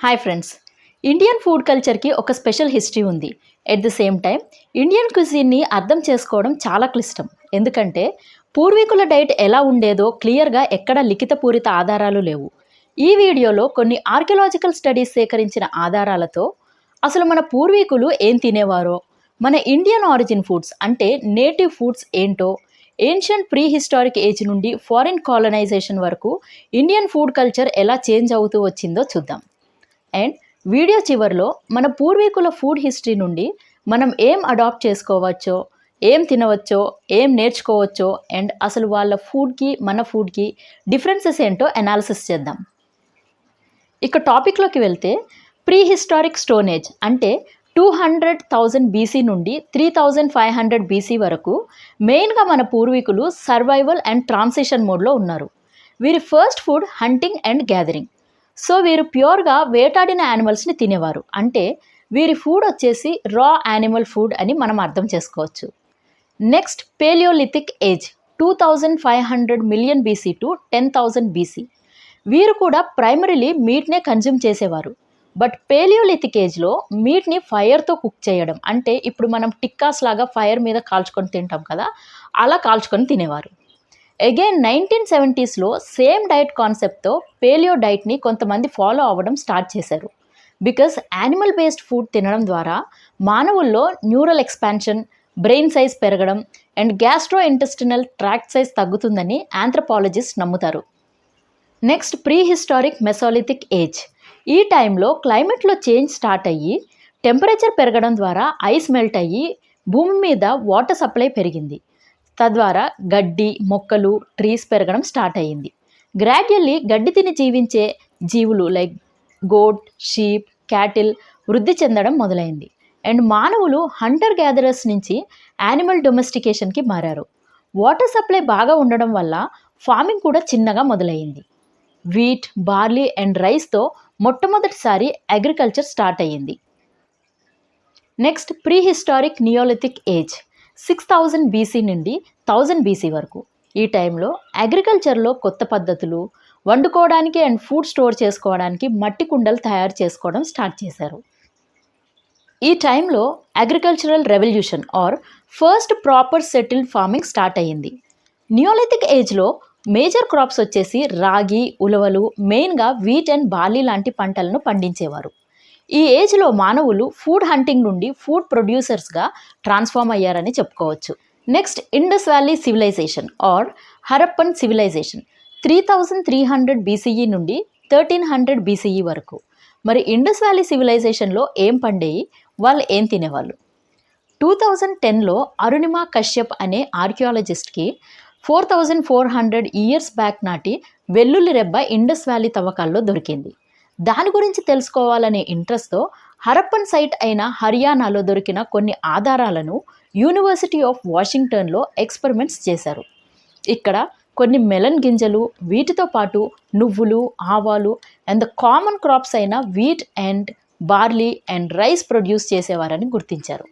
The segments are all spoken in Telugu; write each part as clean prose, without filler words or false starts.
హాయ్ ఫ్రెండ్స్, ఇండియన్ ఫుడ్ కల్చర్కి ఒక స్పెషల్ హిస్టరీ ఉంది. At the same time Indian క్విజిన్ని అర్థం చేసుకోవడం చాలా క్లిష్టం. ఎందుకంటే పూర్వీకుల డైట్ ఎలా ఉండేదో క్లియర్గా ఎక్కడ లిఖితపూరిత ఆధారాలు లేవు. ఈ వీడియోలో కొన్ని ఆర్కియలాజికల్ స్టడీస్ సేకరించిన ఆధారాలతో అసలు మన పూర్వీకులు ఏం తినేవారో, మన ఇండియన్ ఆరిజిన్ ఫుడ్స్ అంటే నేటివ్ ఫుడ్స్ ఏంటో, ఏన్షియంట్ ప్రీ హిస్టారిక్ ఏజ్ నుండి ఫారిన్ కాలనైజేషన్ వరకు ఇండియన్ ఫుడ్ కల్చర్ ఎలా చేంజ్ అవుతూ వచ్చిందో చూద్దాం. అండ్ వీడియో చివరిలో మన పూర్వీకుల ఫుడ్ హిస్టరీ నుండి మనం ఏం అడాప్ట్ చేసుకోవచ్చో, ఏం తినవచ్చో, ఏం నేర్చుకోవచ్చో, అండ్ అసలు వాళ్ళ ఫుడ్కి మన ఫుడ్కి డిఫరెన్సెస్ ఏంటో అనాలిసిస్ చేద్దాం. ఇక టాపిక్లోకి వెళ్తే ప్రీ హిస్టారిక్ స్టోన్ ఏజ్ అంటే 200,000 బీసీ నుండి 3,500 బీసీ వరకు మెయిన్గా మన పూర్వీకులు సర్వైవల్ అండ్ ట్రాన్సిషన్ మోడ్లో ఉన్నారు. వీరి first food hunting and gathering. So వీరు ప్యూర్గా వేటాడిన యానిమల్స్ని తినేవారు. అంటే వీరి ఫుడ్ వచ్చేసి రా యానిమల్ ఫుడ్ అని మనం అర్థం చేసుకోవచ్చు. Next Palaeolithic age 2,500 million BC to 10,000 BC. వీరు కూడా ప్రైమరీలీ మీట్నే కన్జ్యూమ్ చేసేవారు. బట్ పేలియోలిథిక్ ఏజ్లో మీట్ని ఫైర్తో కుక్ చేయడం, అంటే ఇప్పుడు మనం టిక్కాస్ లాగా ఫైర్ మీద కాల్చుకొని తింటాం కదా, అలా కాల్చుకొని తినేవారు. అగైన్ 1970స్లో సేమ్ డైట్ కాన్సెప్ట్తో పేలియో డైట్ని కొంతమంది ఫాలో అవ్వడం స్టార్ట్ చేశారు. బికాస్ యానిమల్ బేస్డ్ ఫుడ్ తినడం ద్వారా మానవుల్లో న్యూరల్ ఎక్స్పాన్షన్, బ్రెయిన్ సైజ్ పెరగడం and gastro intestinal tract size తగ్గుతుందని ఆంథ్రపాలజిస్ట్ నమ్ముతారు. Next pre historic Mesolithic age. ఈ టైంలో క్లైమేట్లో చేంజ్ స్టార్ట్ అయ్యి టెంపరేచర్ పెరగడం ద్వారా ఐస్ మెల్ట్ అయ్యి భూమి మీద వాటర్ సప్లై పెరిగింది. తద్వారా గడ్డి, మొక్కలు, ట్రీస్ పెరగడం స్టార్ట్ అయ్యింది. గ్రాడ్యువల్లీ గడ్డి తిని జీవించే జీవులు లైక్ గోట్, షీప్, క్యాటిల్ వృద్ధి చెందడం మొదలైంది. అండ్ మానవులు హంటర్ గ్యాదరర్స్ నుంచి యానిమల్ డొమెస్టికేషన్కి మారారు. వాటర్ సప్లై బాగా ఉండడం వల్ల ఫార్మింగ్ కూడా చిన్నగా మొదలైంది. వీట్, బార్లీ అండ్ రైస్తో మొట్టమొదటిసారి అగ్రికల్చర్ స్టార్ట్ అయ్యింది. Next pre historic neolithic age 6,000 BC నుండి 1000 బీసీ వరకు. ఈ టైంలో అగ్రికల్చర్లో కొత్త పద్ధతులు, వండుకోవడానికి అండ్ ఫుడ్ స్టోర్ చేసుకోవడానికి మట్టి కుండలు తయారు చేసుకోవడం స్టార్ట్ చేశారు. ఈ టైంలో agricultural revolution or first proper settled farming start అయ్యింది. నియోలిథిక్ ఏజ్లో మేజర్ క్రాప్స్ వచ్చేసి రాగి, ఉలవలు, మెయిన్గా వీట్ అండ్ బార్లీ లాంటి పంటలను పండించేవారు. ఈ ఏజ్లో మానవులు ఫుడ్ హంటింగ్ నుండి ఫుడ్ ప్రొడ్యూసర్స్గా ట్రాన్స్ఫార్మ్ అయ్యారని చెప్పుకోవచ్చు. Next Indus valley civilization or Harappan civilization 3,300 BCE నుండి 1,300 బీసీఈ వరకు. మరి ఇండస్ వ్యాలీ సివిలైజేషన్లో ఏం పండేవి, వాళ్ళు ఏం తినేవాళ్ళు? 2010లో అరుణిమా కశ్యప్ అనే ఆర్కియాలజిస్ట్కి 4,400 ఇయర్స్ బ్యాక్ నాటి వెల్లుల్లి రెబ్బ ఇండస్ వ్యాలీ తవ్వకాల్లో దొరికింది. దాని గురించి తెలుసుకోవాలనే ఇంట్రెస్ట్తో హరప్పన్ సైట్ అయిన హర్యానాలో దొరికిన కొన్ని ఆధారాలను యూనివర్సిటీ ఆఫ్ వాషింగ్టన్లో ఎక్స్పెరిమెంట్స్ చేశారు. ఇక్కడ కొన్ని మెలన్ గింజలు, వీటితో పాటు నువ్వులు, ఆవాలు అండ్ ద కామన్ క్రాప్స్ అయిన wheat and barley and rice produce చేసేవారని గుర్తించారు.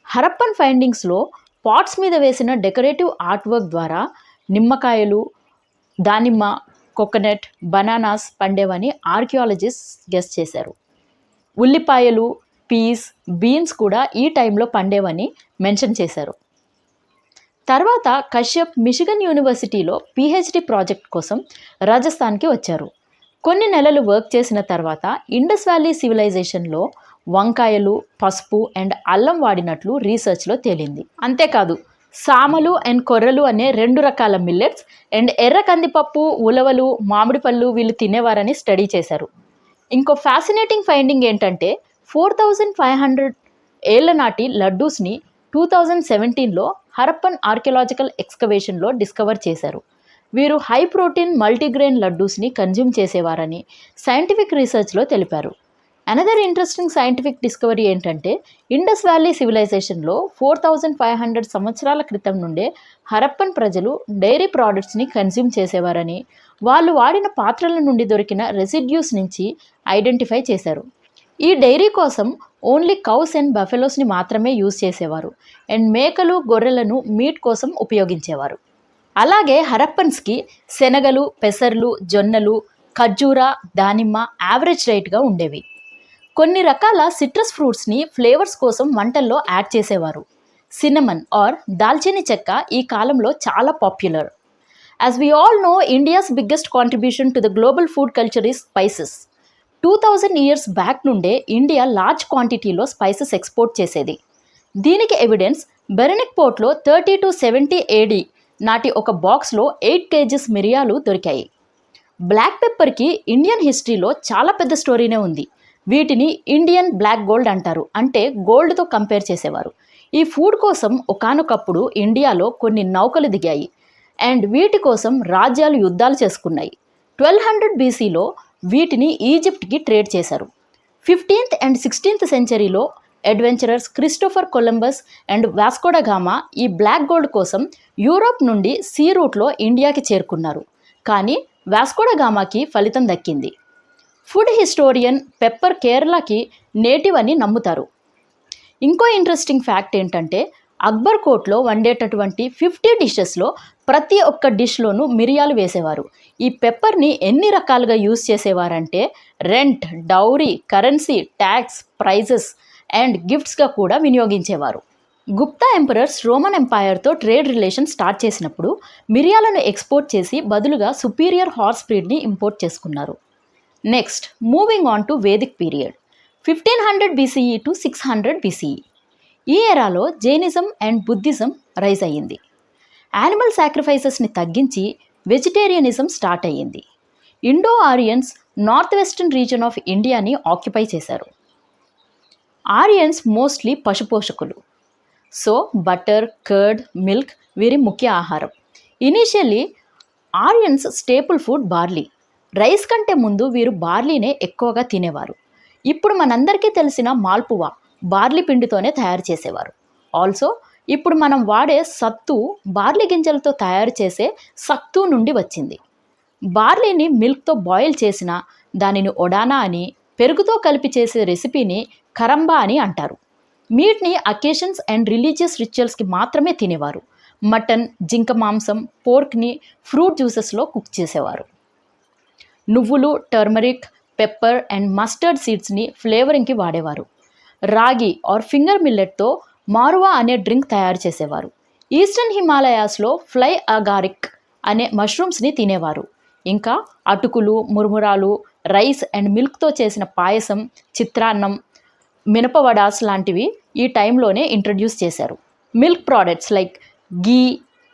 హరప్పన్ ఫైండింగ్స్లో పాట్స్ మీద వేసిన డెకరేటివ్ ఆర్ట్ వర్క్ ద్వారా నిమ్మకాయలు, దానిమ్మ, కోకోనట్, బనానాస్ పండేవని ఆర్కియాలజిస్ట్ గెస్ చేశారు. ఉల్లిపాయలు, పీస్, బీన్స్ కూడా ఈ టైంలో పండేవని మెన్షన్ చేశారు. తర్వాత కశ్యప్ మిషిగన్ యూనివర్సిటీలో పిహెచ్డి ప్రాజెక్ట్ కోసం రాజస్థాన్కి వచ్చారు. కొన్ని నెలలు వర్క్ చేసిన తర్వాత ఇండస్ వ్యాలీ సివిలైజేషన్లో వంకాయలు, పసుపు అండ్ అల్లం వాడినట్లు రీసెర్చ్లో తేలింది. అంతేకాదు సామలు అండ్ కొర్రలు అనే 2 రకాల మిల్లెట్స్ అండ్ ఎర్ర కందిపప్పు, ఉలవలు, మామిడి పళ్ళు వీళ్ళు తినేవారని స్టడీ చేశారు. ఇంకో ఫ్యాసినేటింగ్ ఫైండింగ్ ఏంటంటే 4,500 ఏళ్ల నాటి లడ్డూస్ని 2017లో హరప్పన్ ఆర్కియలాజికల్ ఎక్స్కవేషన్లో డిస్కవర్ చేశారు. వీరు హై ప్రోటీన్ మల్టీగ్రెయిన్ లడ్డూస్ని కన్జ్యూమ్ చేసేవారని సైంటిఫిక్ రీసెర్చ్లో తెలిపారు. అనదర్ ఇంట్రెస్టింగ్ సైంటిఫిక్ డిస్కవరీ ఏంటంటే ఇండస్ వ్యాలీ సివిలైజేషన్లో 4,500 సంవత్సరాల క్రితం నుండే హరప్పన్ ప్రజలు డైరీ ప్రోడక్ట్స్ని కన్జ్యూమ్ చేసేవారని, వాళ్ళు వాడిన పాత్రల నుండి దొరికిన రెసిడ్యూస్ నుంచి ఐడెంటిఫై చేశారు. ఈ డైరీ కోసం ఓన్లీ కౌస్ అండ్ బఫెలోస్ని మాత్రమే యూజ్ చేసేవారు అండ్ మేకలు, గొర్రెలను మీట్ కోసం ఉపయోగించేవారు. అలాగే హరప్పన్స్కి శనగలు, పెసర్లు, జొన్నలు, ఖర్జూర, దానిమ్మ యావరేజ్ రేట్గా ఉండేవి. కొన్ని రకాల సిట్రస్ ఫ్రూట్స్ని ఫ్లేవర్స్ కోసం వంటల్లో యాడ్ చేసేవారు. సిన్నమన్ ఆర్ దాల్చిని చెక్క ఈ కాలంలో చాలా popular. As we all know, India's biggest contribution to the global food culture is spices. 2000 years back నుండే ఇండియా లార్జ్ క్వాంటిటీలో స్పైసెస్ ఎక్స్పోర్ట్ చేసేది. దీనికి ఎవిడెన్స్ బెరెనిక్ పోర్ట్లో 30 to 70 AD నాటి ఒక బాక్స్లో 8 kgs మిరియాలు దొరికాయి. బ్లాక్ పెప్పర్కి ఇండియన్ హిస్టరీలో చాలా పెద్ద స్టోరీనే ఉంది. వీటిని ఇండియన్ బ్లాక్ గోల్డ్ అంటారు, అంటే గోల్డ్తో కంపేర్ చేసేవారు. ఈ ఫుడ్ కోసం ఒకానొకప్పుడు ఇండియాలో కొన్ని నౌకలు దిగాయి అండ్ వీటి కోసం రాజ్యాలు యుద్ధాలు చేసుకున్నాయి. 1200 BCలో వీటిని ఈజిప్ట్కి ట్రేడ్ చేశారు. 15th and 16th సెంచరీలో adventurers Christopher Columbus and Vasco da Gama ఈ బ్లాక్ గోల్డ్ కోసం యూరోప్ నుండి సీ రూట్లో ఇండియాకి చేరుకున్నారు. కానీ వాస్కోడా గామాకి ఫలితం దక్కింది. ఫుడ్ హిస్టోరియన్ పెప్పర్ కేరళకి నేటివ్ అని నమ్ముతారు. ఇంకో ఇంట్రెస్టింగ్ ఫ్యాక్ట్ ఏంటంటే, అక్బర్ కోట్లో వండేటటువంటి 50 డిషెస్లో ప్రతి ఒక్క డిష్లోనూ మిరియాలు వేసేవారు. ఈ పెప్పర్ని ఎన్ని రకాలుగా యూజ్ చేసేవారంటే rent, dowry, currency, tax, prizes and గిఫ్ట్స్గా కూడా వినియోగించేవారు. గుప్తా ఎంపరర్స్ రోమన్ ఎంపైర్తో ట్రేడ్ రిలేషన్ స్టార్ట్ చేసినప్పుడు మిరియాలను ఎక్స్పోర్ట్ చేసి బదులుగా సుపీరియర్ హార్స్ బ్రీడ్ని ఇంపోర్ట్ చేసుకున్నారు. Next, moving on to Vedic period 1500 BCE to 600 BCE. ఈ ఎరాలో జైనిజం అండ్ బుద్ధిజం రైజ్ అయ్యింది. యానిమల్ సాక్రిఫైసెస్ని తగ్గించి వెజిటేరియనిజం స్టార్ట్ అయ్యింది. Indo Aryans north western region of ఇండియాని ఆక్యుపై చేశారు. ఆరియన్స్ మోస్ట్లీ పశుపోషకులు. సో బటర్, కర్డ్, మిల్క్ వీరి ముఖ్య ఆహారం. Initially ఆరియన్స్ staple food barley. Rice కంటే ముందు వీరు బార్లీనే ఎక్కువగా తినేవారు. ఇప్పుడు మనందరికీ తెలిసిన మాల్పువా బార్లీ పిండితోనే తయారు చేసేవారు. ఆల్సో ఇప్పుడు మనం వాడే సత్తు బార్లీ గింజలతో తయారు చేసే సత్తు నుండి వచ్చింది. బార్లీని మిల్క్తో బాయిల్ చేసిన దానిని ఒడానా అని, పెరుగుతో కలిపి చేసే రెసిపీని కరంబా అని అంటారు. మీట్ని అకేషన్స్ అండ్ రిలీజియస్ రిచువల్స్కి మాత్రమే తినేవారు. మటన్, జింక మాంసం, పోర్క్ని ఫ్రూట్ జ్యూసెస్లో కుక్ చేసేవారు. నువ్వులు, టర్మరిక్, పెప్పర్ అండ్ మస్టర్డ్ సీడ్స్ని ఫ్లేవరింగ్కి వాడేవారు. రాగి ఆర్ ఫింగర్ మిల్లెట్తో మారువా అనే డ్రింక్ తయారు చేసేవారు. ఈస్టర్న్ హిమాలయాస్లో ఫ్లై అగారిక్ అనే మష్రూమ్స్ని తినేవారు. ఇంకా అటుకులు, మురుమురాలు, రైస్ అండ్ మిల్క్తో చేసిన పాయసం, చిత్రాన్నం, మినపవడాస్ లాంటివి ఈ టైంలోనే ఇంట్రడ్యూస్ చేశారు. Milk products like ghee,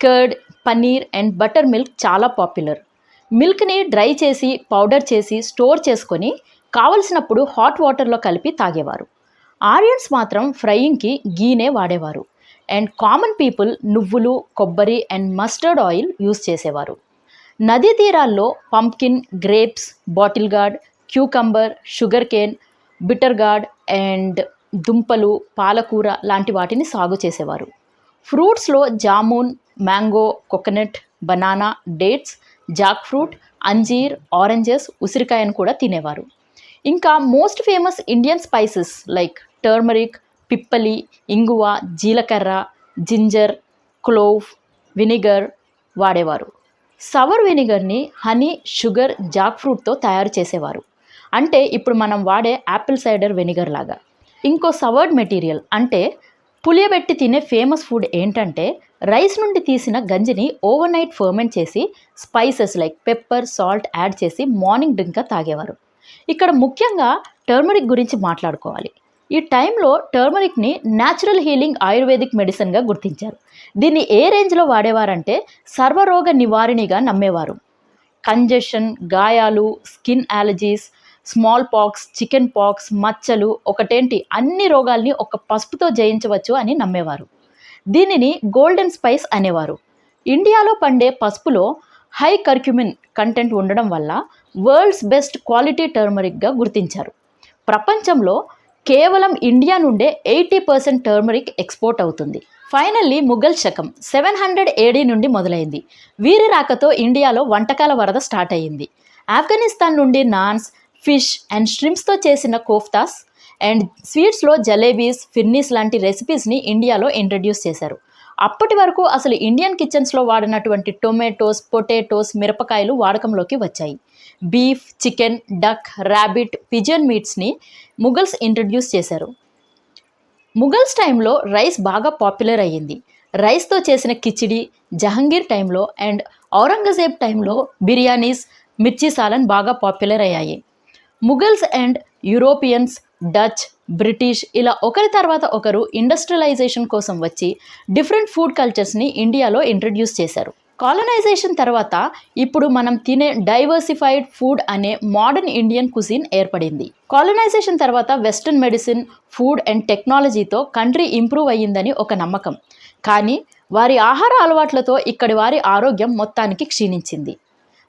curd, paneer and butter milk చాలా పాపులర్. మిల్క్ని డ్రై చేసి పౌడర్ చేసి స్టోర్ చేసుకొని కావలసినప్పుడు హాట్ వాటర్లో కలిపి తాగేవారు. ఆరియన్స్ మాత్రం ఫ్రైయింగ్కి గీనే వాడేవారు అండ్ కామన్ పీపుల్ నువ్వులు, కొబ్బరి అండ్ మస్టర్డ్ ఆయిల్ యూజ్ చేసేవారు. నదీ తీరాల్లో pumpkin, grapes, bottle gourd, cucumber, sugar cane, bitter gourd and దుంపలు, పాలకూర లాంటి వాటిని సాగు చేసేవారు. ఫ్రూట్స్లో jamun, mango, coconut, banana, dates, jackfruit, anjeer, oranges, ఉసిరికాయను కూడా తినేవారు. ఇంకా most famous Indian spices like turmeric, పిప్పలి, ఇంగువ, జీలకర్ర, జింజర్, క్లోవ్, వినిగర్ వాడేవారు. సవర్ వినిగర్ని హనీ, షుగర్, జాక్ ఫ్రూట్తో తయారు చేసేవారు. అంటే ఇప్పుడు మనం వాడే యాపిల్ సైడర్ వెనిగర్ లాగా. ఇంకో సవర్డ్ మెటీరియల్ అంటే పులియబెట్టి తినే ఫేమస్ ఫుడ్ ఏంటంటే రైస్ నుండి తీసిన గంజిని ఓవర్ నైట్ ఫర్మెంట్ చేసి spices like pepper, salt add చేసి మార్నింగ్ డ్రింక్గా తాగేవారు. ఇక్కడ ముఖ్యంగా టర్మరిక్ గురించి మాట్లాడుకోవాలి. ఈ టైంలో టర్మరిక్ని న్యాచురల్ హీలింగ్ ఆయుర్వేదిక్ మెడిసిన్గా గుర్తించారు. దీన్ని ఏ రేంజ్లో వాడేవారంటే సర్వరోగ నివారణిగా నమ్మేవారు. కంజెషన్, గాయాలు, skin allergies, small pox, chicken pox, మచ్చలు ఒకటేంటి అన్ని రోగాల్ని ఒక పసుపుతో జయించవచ్చు అని నమ్మేవారు. దీనిని గోల్డెన్ స్పైస్ అనేవారు. ఇండియాలో పండే పసుపులో హై కర్క్యూమిన్ కంటెంట్ ఉండడం వల్ల వరల్డ్స్ బెస్ట్ క్వాలిటీ టర్మరిక్గా గుర్తించారు. ప్రపంచంలో కేవలం ఇండియా నుండే 80% టర్మరిక్ ఎక్స్పోర్ట్ అవుతుంది. ఫైనల్లీ ముఘల్ శకం 700 AD నుండి మొదలైంది. వీరి రాకతో ఇండియాలో వంటకాల వరద స్టార్ట్ అయ్యింది. ఆఫ్ఘనిస్తాన్ నుండి నాన్స్, ఫిష్ అండ్ ష్రింప్స్తో చేసిన కోఫ్తాస్ అండ్ స్వీట్స్లో జలేబీస్, ఫిర్నీస్ లాంటి రెసిపీస్ని ఇండియాలో ఇంట్రడ్యూస్ చేశారు. అప్పటి వరకు అసలు ఇండియన్ కిచెన్స్లో వాడినటువంటి టొమాటోస్, పొటాటోస్, మిరపకాయలు వాడకంలోకి వచ్చాయి. Beef, chicken, duck, rabbit, pigeon మీట్స్ని ముఘల్స్ ఇంట్రడ్యూస్ చేశారు. ముఘల్స్ టైంలో రైస్ బాగా పాపులర్ అయ్యింది. రైస్తో చేసిన కిచిడి జహంగీర్ టైంలో అండ్ ఔరంగజేబ్ టైంలో బిర్యానీస్, మిర్చి సాలన్ బాగా పాపులర్ అయ్యాయి. Mughals and Europeans, Dutch, British ఇలా ఒకరి తర్వాత ఒకరు ఇండస్ట్రియలైజేషన్ కోసం వచ్చి డిఫరెంట్ ఫుడ్ కల్చర్స్ని ఇండియాలో ఇంట్రడ్యూస్ చేశారు. కాలనైజేషన్ తర్వాత ఇప్పుడు మనం తినే డైవర్సిఫైడ్ ఫుడ్ అనే మోడర్న్ ఇండియన్ కుజిన్ ఏర్పడింది. కాలనైజేషన్ తర్వాత వెస్ట్రన్ మెడిసిన్, ఫుడ్ అండ్ టెక్నాలజీతో కంట్రీ ఇంప్రూవ్ అయ్యిందని ఒక నమ్మకం. కానీ వారి ఆహార అలవాట్లతో ఇక్కడి వారి ఆరోగ్యం మొత్తానికి క్షీణించింది.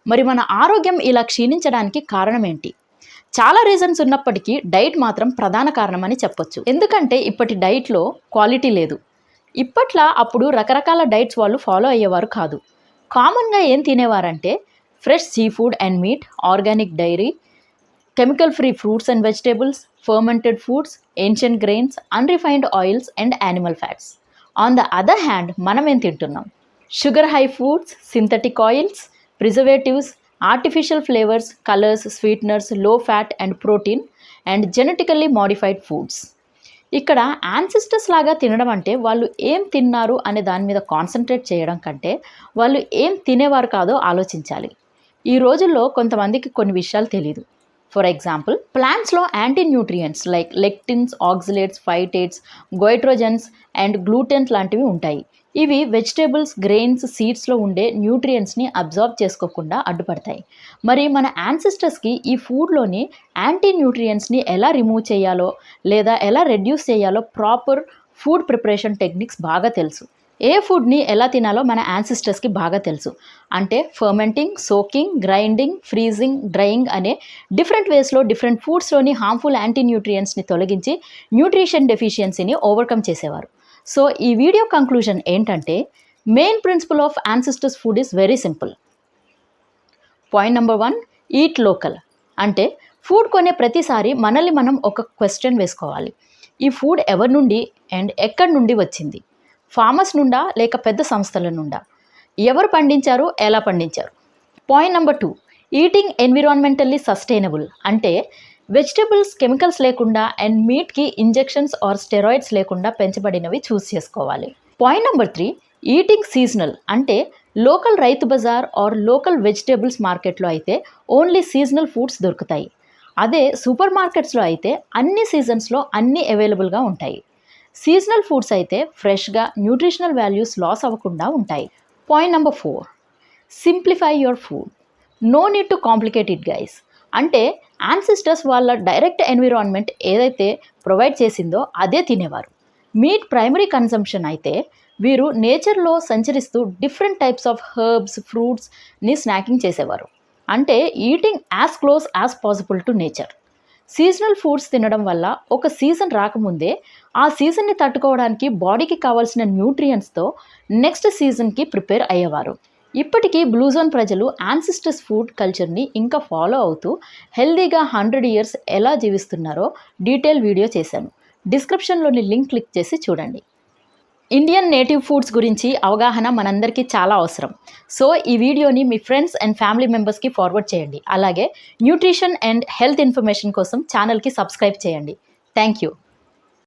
మరి మన ఆరోగ్యం ఇలా క్షీణించడానికి కారణం ఏంటి? చాలా రీజన్స్ ఉన్నప్పటికీ డైట్ మాత్రం ప్రధాన కారణమని చెప్పొచ్చు. ఎందుకంటే ఇప్పటి డైట్లో క్వాలిటీ లేదు. ఇప్పట్లా అప్పుడు రకరకాల డైట్స్ వాళ్ళు ఫాలో అయ్యేవారు కాదు. కామన్గా ఏం తినేవారంటే fresh seafood and meat, organic dairy, chemical free fruits and vegetables, fermented foods, ancient grains, unrefined oils and animal fats. On the other hand మనం ఏం తింటున్నాం? Sugar high foods, synthetic oils, preservatives, artificial flavours, colours, sweeteners, low fat and protein and genetically modified foods. ఇక్కడ యాన్సిస్టర్స్ లాగా తినడం అంటే వాళ్ళు ఏం తిన్నారు అనే దాని మీద కాన్సన్ట్రేట్ చేయడం కంటే వాళ్ళు ఏం తినేవారు కాదో ఆలోచించాలి. ఈ రోజుల్లో కొంతమందికి కొన్ని విషయాలు తెలీదు. ఫర్ ఎగ్జాంపుల్, ప్లాంట్స్లో anti nutrients like lectins, oxalates, phytates, goitrogens and glutens లాంటివి ఉంటాయి. ఇవి వెజిటేబుల్స్, గ్రెయిన్స్, సీడ్స్లో ఉండే న్యూట్రియంట్స్ని అబ్జార్బ్ చేసుకోకుండా అడ్డుపడతాయి. మరి మన యాన్సిస్టర్స్కి ఈ ఫుడ్లోని యాంటీ న్యూట్రియంట్స్ని ఎలా రిమూవ్ చేయాలో లేదా ఎలా రెడ్యూస్ చేయాలో ప్రాపర్ ఫుడ్ ప్రిపరేషన్ టెక్నిక్స్ బాగా తెలుసు. ఏ ఫుడ్ని ఎలా తినాలో మన యాన్సిస్టర్స్కి బాగా తెలుసు. అంటే fermenting, soaking, grinding, freezing, drying అనే డిఫరెంట్ వేస్లో డిఫరెంట్ ఫుడ్స్లోని హార్మ్ఫుల్ యాంటీ న్యూట్రియంట్స్ని తొలగించి న్యూట్రిషన్ డెఫిషియన్సీని ఓవర్కమ్ చేసేవారు. సో ఈ వీడియో కంక్లూజన్ ఏంటంటే main principle of ancestors food is very simple. Point number 1, eat local. అంటే ఫుడ్ కొనే ప్రతిసారి మనల్ని మనం ఒక క్వశ్చన్ వేసుకోవాలి. ఈ ఫుడ్ ఎవరి నుండి అండ్ ఎక్కడి నుండి వచ్చింది? ఫార్మర్స్ నుండా లేక పెద్ద సంస్థల నుండా? ఎవరు పండించారు, ఎలా పండించారు? Point number 2, eating environmentally sustainable. అంటే వెజిటబుల్స్ కెమికల్స్ లేకుండా అండ్ మీట్కి ఇంజెక్షన్స్ ఆర్ స్టెరాయిడ్స్ లేకుండా పెంచబడినవి చూస్ చేసుకోవాలి. Point number 3, eating seasonal. అంటే local Rythu Bazar are local vegetables మార్కెట్లో అయితే ఓన్లీ సీజనల్ ఫుడ్స్ దొరుకుతాయి. అదే సూపర్ మార్కెట్స్లో అయితే అన్ని సీజన్స్లో అన్నీ అవైలబుల్గా ఉంటాయి. సీజనల్ ఫుడ్స్ అయితే ఫ్రెష్గా, న్యూట్రిషనల్ వాల్యూస్ లాస్ అవ్వకుండా ఉంటాయి. Point number 4, simplify your food. No need to complicate it guys. అంటే యాన్సిస్టర్స్ వాళ్ళ డైరెక్ట్ ఎన్విరాన్మెంట్ ఏదైతే ప్రొవైడ్ చేసిందో అదే తినేవారు. మీట్ ప్రైమరీ కన్సంప్షన్ అయితే వీరు నేచర్లో సంచరిస్తూ డిఫరెంట్ టైప్స్ ఆఫ్ హర్బ్స్, ఫ్రూట్స్ని స్నాకింగ్ చేసేవారు. అంటే eating as close as possible to nature. Seasonal foods తినడం వల్ల ఒక సీజన్ రాకముందే ఆ సీజన్ని తట్టుకోవడానికి బాడీకి కావాల్సిన న్యూట్రియంట్స్తో నెక్స్ట్ సీజన్కి ప్రిపేర్ అయ్యేవారు. ఇప్పటికీ బ్లూ జోన్ ప్రజలు యాన్సిస్టర్స్ ఫుడ్ కల్చర్ని ఇంకా ఫాలో అవుతూ హెల్దీగా 100 years ఎలా జీవిస్తున్నారో డీటెయిల్ వీడియో చేశాను. డిస్క్రిప్షన్లోని లింక్ క్లిక్ చేసి చూడండి. ఇండియన్ నేటివ్ ఫుడ్స్ గురించి అవగాహన మనందరికీ చాలా అవసరం. సో ఈ వీడియోని మీ ఫ్రెండ్స్ అండ్ ఫ్యామిలీ మెంబర్స్కి ఫార్వర్డ్ చేయండి. అలాగే న్యూట్రిషన్ అండ్ హెల్త్ ఇన్ఫర్మేషన్ కోసం ఛానల్కి సబ్స్క్రైబ్ చేయండి. Thank you.